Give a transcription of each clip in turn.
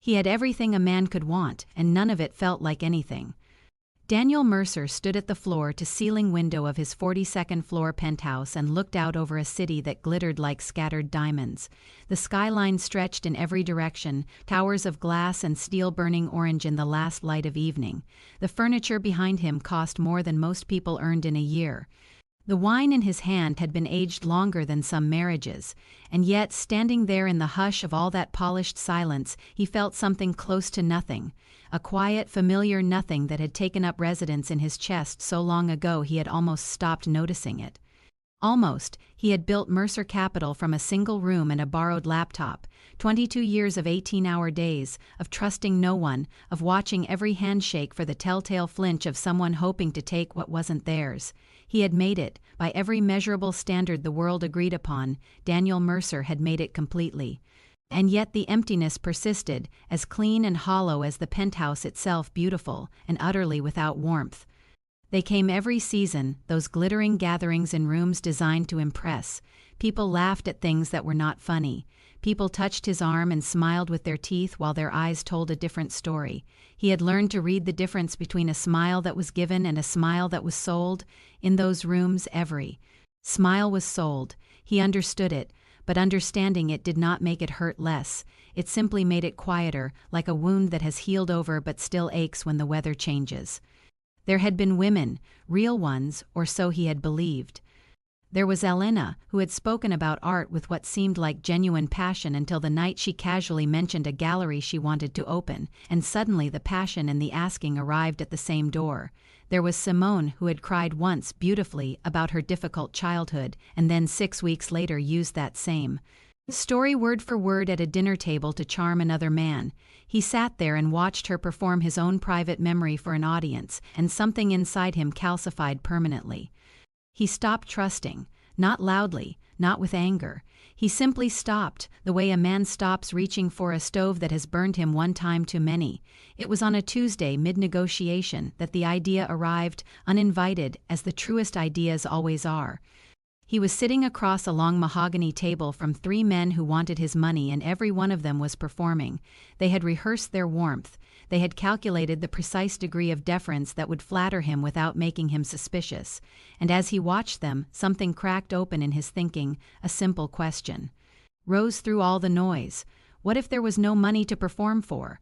He had everything a man could want, and none of it felt like anything. Daniel Mercer stood at the floor-to-ceiling window of his 42nd floor penthouse and looked out over a city that glittered like scattered diamonds. The skyline stretched in every direction, towers of glass and steel burning orange in the last light of evening. The furniture behind him cost more than most people earned in a year. The wine in his hand had been aged longer than some marriages, and yet, standing there in the hush of all that polished silence, he felt something close to nothing, a quiet, familiar nothing that had taken up residence in his chest so long ago he had almost stopped noticing it. Almost, he had built Mercer Capital from a single room and a borrowed laptop, 22 years of 18-hour days, of trusting no one, of watching every handshake for the telltale flinch of someone hoping to take what wasn't theirs. He had made it, by every measurable standard the world agreed upon. Daniel Mercer had made it completely. And yet the emptiness persisted, as clean and hollow as the penthouse itself, beautiful and utterly without warmth. They came every season, those glittering gatherings in rooms designed to impress. People laughed at things that were not funny. People touched his arm and smiled with their teeth while their eyes told a different story. He had learned to read the difference between a smile that was given and a smile that was sold. In those rooms, every smile was sold. He understood it, but understanding it did not make it hurt less. It simply made it quieter, like a wound that has healed over but still aches when the weather changes. There had been women, real ones, or so he had believed. There was Elena, who had spoken about art with what seemed like genuine passion until the night she casually mentioned a gallery she wanted to open, and suddenly the passion and the asking arrived at the same door. There was Simone, who had cried once beautifully about her difficult childhood, and then 6 weeks later used that same story word for word at a dinner table to charm another man. He sat there and watched her perform his own private memory for an audience, and something inside him calcified permanently. He stopped trusting, not loudly, not with anger. He simply stopped, the way a man stops reaching for a stove that has burned him one time too many. It was on a Tuesday, mid-negotiation, that the idea arrived, uninvited, as the truest ideas always are. He was sitting across a long mahogany table from 3 men who wanted his money, and every one of them was performing. They had rehearsed their warmth. They had calculated the precise degree of deference that would flatter him without making him suspicious. And as he watched them, something cracked open in his thinking, a simple question rose through all the noise. What if there was no money to perform for?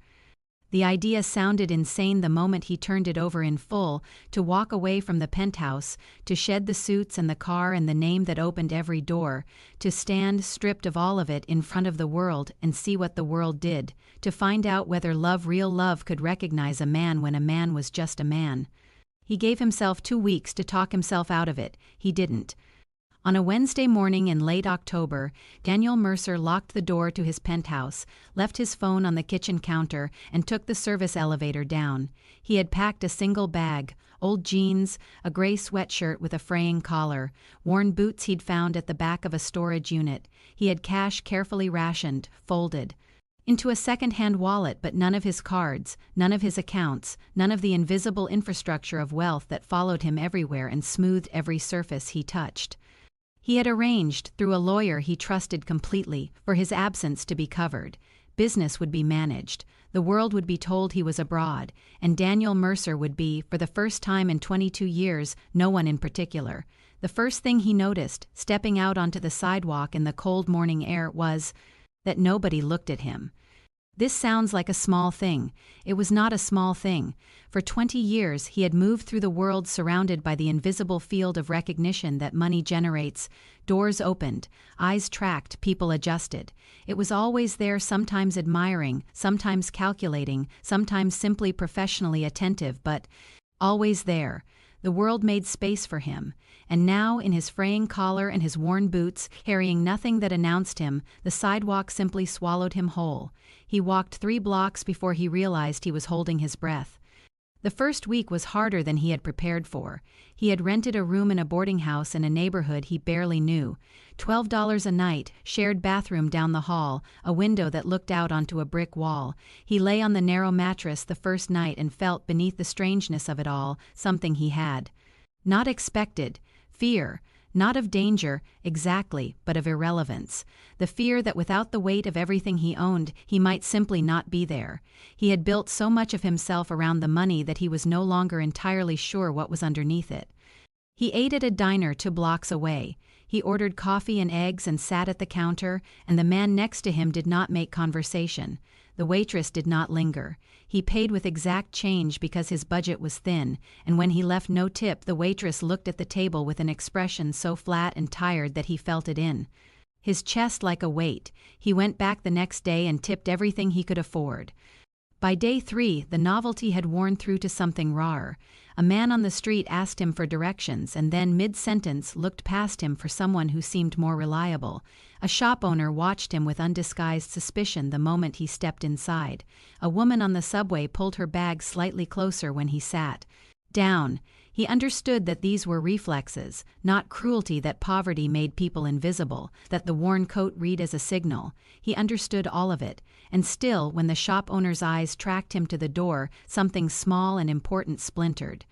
The idea sounded insane the moment he turned it over in full, to walk away from the penthouse, to shed the suits and the car and the name that opened every door, to stand, stripped of all of it, in front of the world and see what the world did, to find out whether love, real love, could recognize a man when a man was just a man. He gave himself 2 weeks to talk himself out of it. He didn't. On a Wednesday morning in late October, Daniel Mercer locked the door to his penthouse, left his phone on the kitchen counter, and took the service elevator down. He had packed a single bag, old jeans, a gray sweatshirt with a fraying collar, worn boots he'd found at the back of a storage unit. He had cash carefully rationed, folded into a second-hand wallet, but none of his cards, none of his accounts, none of the invisible infrastructure of wealth that followed him everywhere and smoothed every surface he touched. He had arranged, through a lawyer he trusted completely, for his absence to be covered. Business would be managed. The world would be told he was abroad, and Daniel Mercer would be, for the first time in 22 years, no one in particular. The first thing he noticed, stepping out onto the sidewalk in the cold morning air, was that nobody looked at him. This sounds like a small thing. It was not a small thing. For 20 years he had moved through the world surrounded by the invisible field of recognition that money generates. Doors opened, eyes tracked, people adjusted. It was always there, sometimes admiring, sometimes calculating, sometimes simply professionally attentive, but always there. The world made space for him, and now, in his fraying collar and his worn boots, carrying nothing that announced him, the sidewalk simply swallowed him whole. He walked 3 blocks before he realized he was holding his breath. The first week was harder than he had prepared for. He had rented a room in a boarding house in a neighborhood he barely knew. $12 a night, shared bathroom down the hall, a window that looked out onto a brick wall. He lay on the narrow mattress the first night and felt, beneath the strangeness of it all, something he had not expected: fear. Not of danger, exactly, but of irrelevance. The fear that without the weight of everything he owned, he might simply not be there. He had built so much of himself around the money that he was no longer entirely sure what was underneath it. He ate at a diner 2 blocks away. He ordered coffee and eggs and sat at the counter, and the man next to him did not make conversation. The waitress did not linger. He paid with exact change because his budget was thin, and when he left no tip, the waitress looked at the table with an expression so flat and tired that he felt it in his chest like a weight. He went back the next day and tipped everything he could afford. By day 3, the novelty had worn through to something rawer. A man on the street asked him for directions and then, mid-sentence, looked past him for someone who seemed more reliable. A shop owner watched him with undisguised suspicion the moment he stepped inside. A woman on the subway pulled her bag slightly closer when he sat down. He understood that these were reflexes, not cruelty, that poverty made people invisible, that the worn coat read as a signal. He understood all of it, and still, when the shop owner's eyes tracked him to the door, something small and important splintered.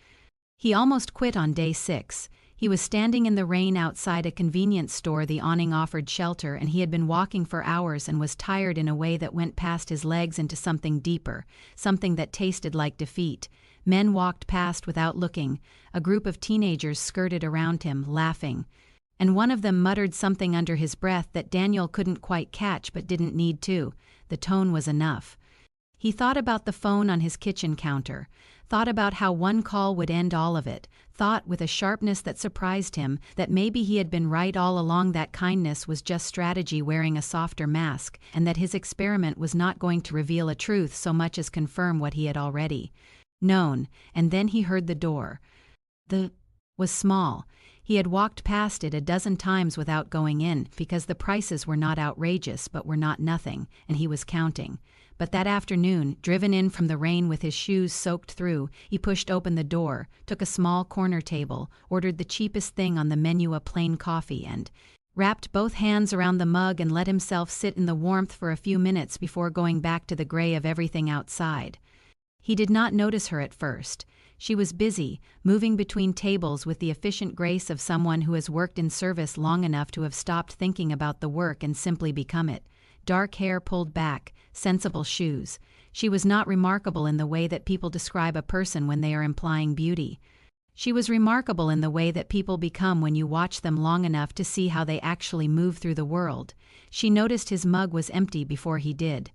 He almost quit on day 6. He was standing in the rain outside a convenience store. The awning offered shelter, and he had been walking for hours and was tired in a way that went past his legs into something deeper, something that tasted like defeat. Men walked past without looking. A group of teenagers skirted around him, laughing. And one of them muttered something under his breath that Daniel couldn't quite catch but didn't need to. The tone was enough. He thought about the phone on his kitchen counter, thought about how one call would end all of it, thought with a sharpness that surprised him that maybe he had been right all along, that kindness was just strategy wearing a softer mask, and that his experiment was not going to reveal a truth so much as confirm what he had already known. And then he heard the door. The was small. He had walked past it a dozen times without going in, because the prices were not outrageous but were not nothing, and he was counting. But that afternoon, driven in from the rain with his shoes soaked through, he pushed open the door, took a small corner table, ordered the cheapest thing on the menu, a plain coffee, and wrapped both hands around the mug and let himself sit in the warmth for a few minutes before going back to the gray of everything outside. He did not notice her at first. She was busy, moving between tables with the efficient grace of someone who has worked in service long enough to have stopped thinking about the work and simply become it. Dark hair pulled back, sensible shoes. She was not remarkable in the way that people describe a person when they are implying beauty. She was remarkable in the way that people become when you watch them long enough to see how they actually move through the world. She noticed his mug was empty before he did.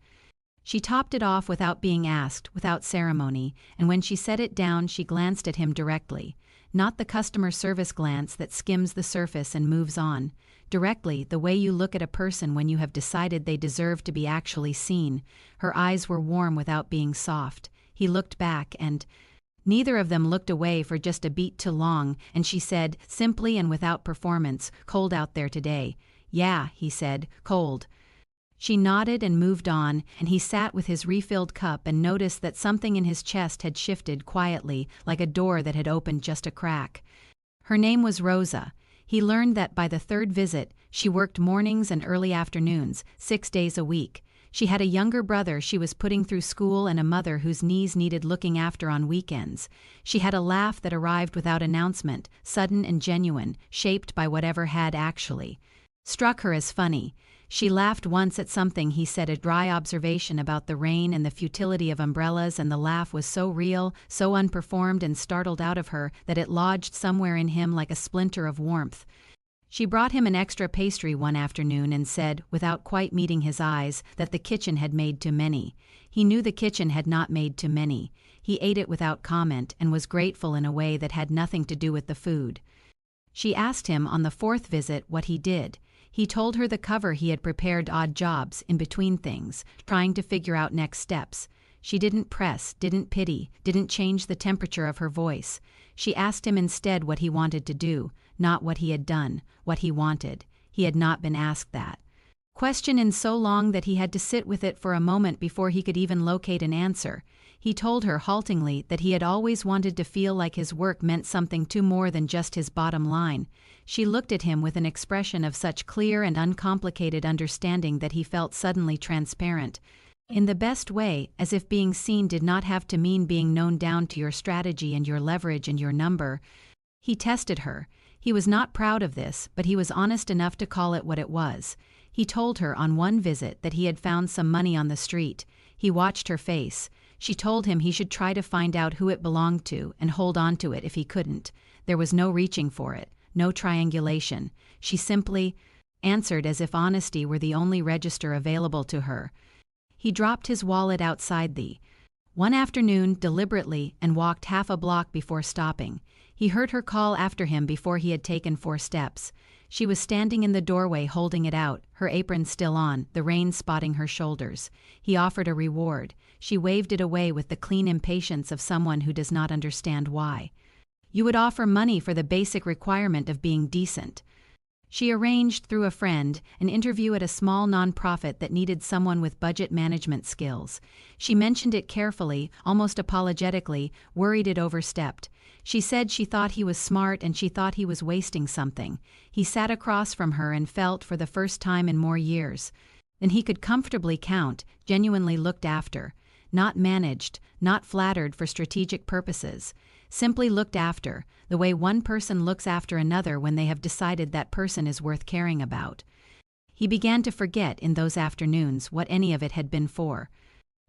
She topped it off without being asked, without ceremony, and when she set it down she glanced at him directly. Not the customer service glance that skims the surface and moves on. Directly, the way you look at a person when you have decided they deserve to be actually seen. Her eyes were warm without being soft. He looked back, and neither of them looked away for just a beat too long, and she said, simply and without performance, "Cold out there today." "Yeah," he said, "cold." She nodded and moved on, and he sat with his refilled cup and noticed that something in his chest had shifted quietly, like a door that had opened just a crack. Her name was Rosa. He learned that by the 3rd visit, she worked mornings and early afternoons, 6 days a week. She had a younger brother she was putting through school and a mother whose knees needed looking after on weekends. She had a laugh that arrived without announcement, sudden and genuine, shaped by whatever had actually struck her as funny. She laughed once at something he said, a dry observation about the rain and the futility of umbrellas, and the laugh was so real, so unperformed and startled out of her, that it lodged somewhere in him like a splinter of warmth. She brought him an extra pastry one afternoon and said, without quite meeting his eyes, that the kitchen had made too many. He knew the kitchen had not made too many. He ate it without comment and was grateful in a way that had nothing to do with the food. She asked him on the 4th visit what he did. He told her the cover he had prepared, odd jobs, in between things, trying to figure out next steps. She didn't press, didn't pity, didn't change the temperature of her voice. She asked him instead what he wanted to do, not what he had done, what he wanted. He had not been asked that question in so long that he had to sit with it for a moment before he could even locate an answer. He told her haltingly that he had always wanted to feel like his work meant something to more than just his bottom line. She looked at him with an expression of such clear and uncomplicated understanding that he felt suddenly transparent. In the best way, as if being seen did not have to mean being known down to your strategy and your leverage and your number. He tested her. He was not proud of this, but he was honest enough to call it what it was. He told her on one visit that he had found some money on the street. He watched her face. She told him he should try to find out who it belonged to and hold on to it if he couldn't. There was no reaching for it, no triangulation. She simply answered as if honesty were the only register available to her. He dropped his wallet outside one afternoon deliberately and walked half a block before stopping. He heard her call after him before he had taken 4 steps. She was standing in the doorway holding it out, her apron still on, the rain spotting her shoulders. He offered a reward. She waved it away with the clean impatience of someone who does not understand why. You would offer money for the basic requirement of being decent. She arranged, through a friend, an interview at a small nonprofit that needed someone with budget management skills. She mentioned it carefully, almost apologetically, worried it overstepped. She said she thought he was smart and she thought he was wasting something. He sat across from her and felt, for the first time in more years, than he could comfortably count, genuinely looked after. Not managed, not flattered for strategic purposes. Simply looked after, the way one person looks after another when they have decided that person is worth caring about. He began to forget in those afternoons what any of it had been for.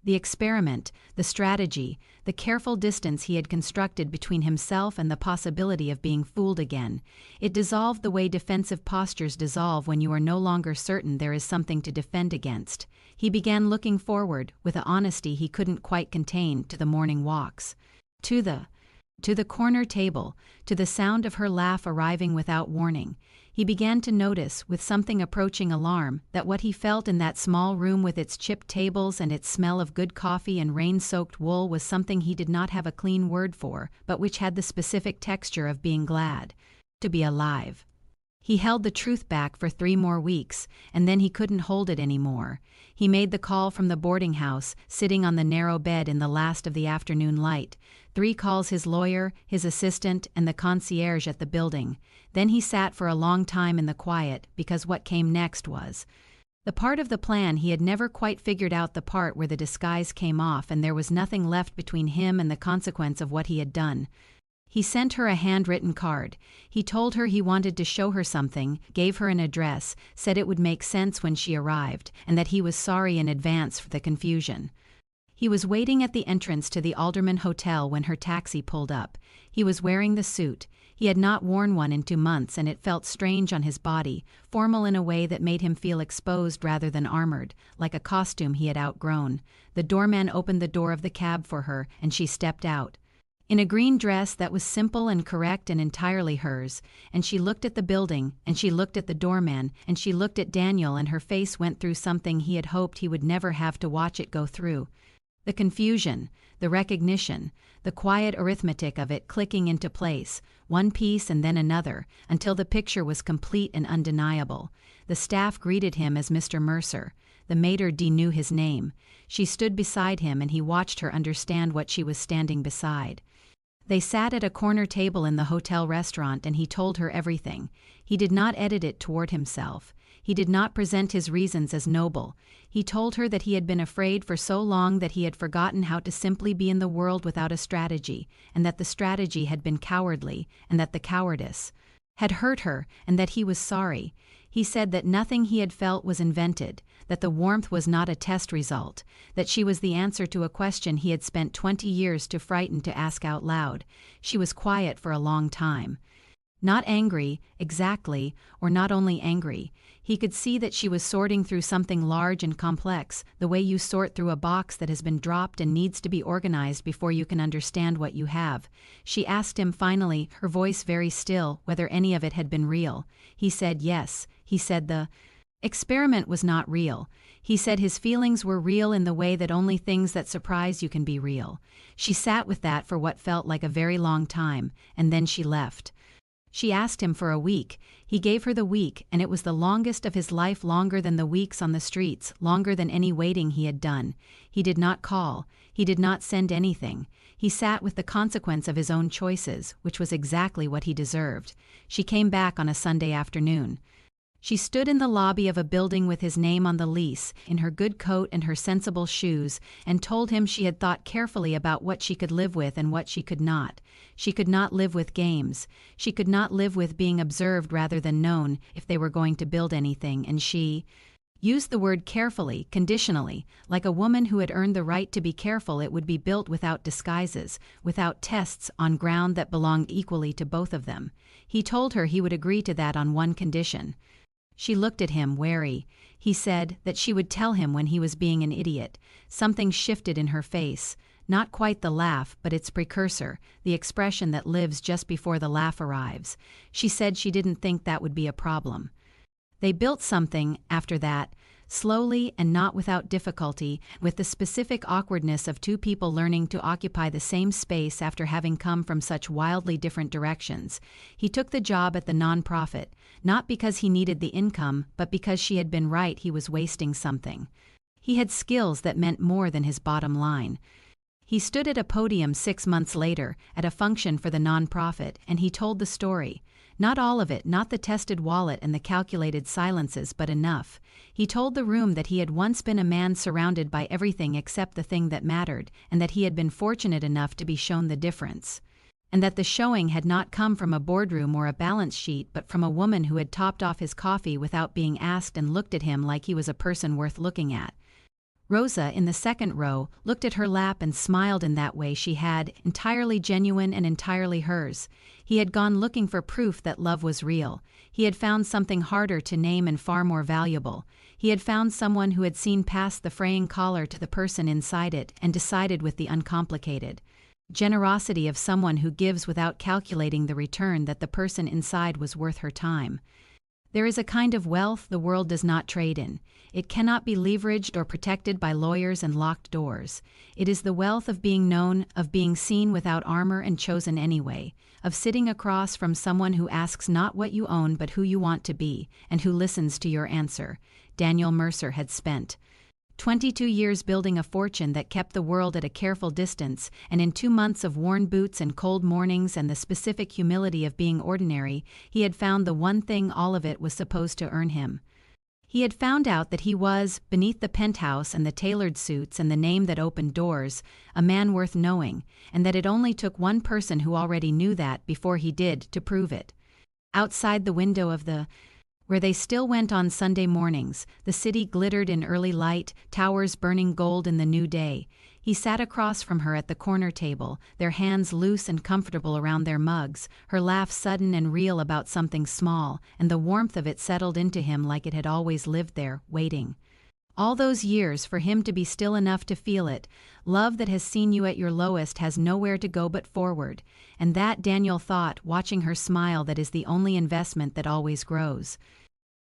The experiment, the strategy, the careful distance he had constructed between himself and the possibility of being fooled again. It dissolved the way defensive postures dissolve when you are no longer certain there is something to defend against. He began looking forward, with an honesty he couldn't quite contain, to the morning walks. To the corner table, to the sound of her laugh arriving without warning. He began to notice, with something approaching alarm, that what he felt in that small room with its chipped tables and its smell of good coffee and rain-soaked wool was something he did not have a clean word for, but which had the specific texture of being glad to be alive. He held the truth back for 3 more weeks, and then he couldn't hold it anymore. He made the call from the boarding house, sitting on the narrow bed in the last of the afternoon light. 3 calls his lawyer, his assistant, and the concierge at the building. Then he sat for a long time in the quiet, because what came next was the part of the plan he had never quite figured out, the part where the disguise came off and there was nothing left between him and the consequence of what he had done. He sent her a handwritten card. He told her he wanted to show her something, gave her an address, said it would make sense when she arrived, and that he was sorry in advance for the confusion. He was waiting at the entrance to the Alderman Hotel when her taxi pulled up. He was wearing the suit. He had not worn one in 2 months, and it felt strange on his body, formal in a way that made him feel exposed rather than armored, like a costume he had outgrown. The doorman opened the door of the cab for her, and she stepped out. In a green dress that was simple and correct and entirely hers, and she looked at the building, and she looked at the doorman, and she looked at Daniel, and her face went through something he had hoped he would never have to watch it go through. The confusion, the recognition, the quiet arithmetic of it clicking into place, one piece and then another, until the picture was complete and undeniable. The staff greeted him as Mr. Mercer. The maitre d' knew his name. She stood beside him, and he watched her understand what she was standing beside. They sat at a corner table in the hotel restaurant, and he told her everything. He did not edit it toward himself. He did not present his reasons as noble. He told her that he had been afraid for so long that he had forgotten how to simply be in the world without a strategy, and that the strategy had been cowardly, and that the cowardice had hurt her, and that he was sorry. He said that nothing he had felt was invented, that the warmth was not a test result, that she was the answer to a question he had spent 20 years too frightened to ask out loud. She was quiet for a long time. Not angry, exactly, or not only angry. He could see that she was sorting through something large and complex, the way you sort through a box that has been dropped and needs to be organized before you can understand what you have. She asked him finally, her voice very still, whether any of it had been real. He said yes. He said the experiment was not real. He said his feelings were real in the way that only things that surprise you can be real. She sat with that for what felt like a very long time, and then she left. She asked him for a week. He gave her the week, and it was the longest of his life, longer than the weeks on the streets, longer than any waiting he had done. He did not call. He did not send anything. He sat with the consequence of his own choices, which was exactly what he deserved. She came back on a Sunday afternoon. She stood in the lobby of a building with his name on the lease, in her good coat and her sensible shoes, and told him she had thought carefully about what she could live with and what she could not. She could not live with games. She could not live with being observed rather than known if they were going to build anything, and she used the word carefully, conditionally, like a woman who had earned the right to be careful it would be built without disguises, without tests, on ground that belonged equally to both of them. He told her he would agree to that on one condition. She looked at him, wary. He said that she would tell him when he was being an idiot. Something shifted in her face. Not quite the laugh, but its precursor, the expression that lives just before the laugh arrives. She said she didn't think that would be a problem. They built something, after that, slowly and not without difficulty, with the specific awkwardness of two people learning to occupy the same space after having come from such wildly different directions. He took the job at the non-profit, not because he needed the income, but because she had been right he was wasting something. He had skills that meant more than his bottom line. He stood at a podium 6 months later, at a function for the non-profit, and he told the story. Not all of it, not the tested wallet and the calculated silences, but enough. He told the room that he had once been a man surrounded by everything except the thing that mattered, and that he had been fortunate enough to be shown the difference. And that the showing had not come from a boardroom or a balance sheet, but from a woman who had topped off his coffee without being asked and looked at him like he was a person worth looking at. Rosa, in the second row, looked at her lap and smiled in that way she had, entirely genuine and entirely hers. He had gone looking for proof that love was real. He had found something harder to name and far more valuable. He had found someone who had seen past the fraying collar to the person inside it and decided with the uncomplicated generosity of someone who gives without calculating the return that the person inside was worth her time. There is a kind of wealth the world does not trade in. It cannot be leveraged or protected by lawyers and locked doors. It is the wealth of being known, of being seen without armor and chosen anyway, of sitting across from someone who asks not what you own but who you want to be, and who listens to your answer. Daniel Mercer had spent 22 years building a fortune that kept the world at a careful distance, and in 2 months of worn boots and cold mornings and the specific humility of being ordinary, he had found the one thing all of it was supposed to earn him. He had found out that he was, beneath the penthouse and the tailored suits and the name that opened doors, a man worth knowing, and that it only took one person who already knew that before he did to prove it. Outside the window of the where they still went on Sunday mornings, the city glittered in early light, towers burning gold in the new day. He sat across from her at the corner table, their hands loose and comfortable around their mugs, her laugh sudden and real about something small, and the warmth of it settled into him like it had always lived there, waiting. All those years for him to be still enough to feel it. Love that has seen you at your lowest has nowhere to go but forward. And that, Daniel thought, watching her smile, that is the only investment that always grows.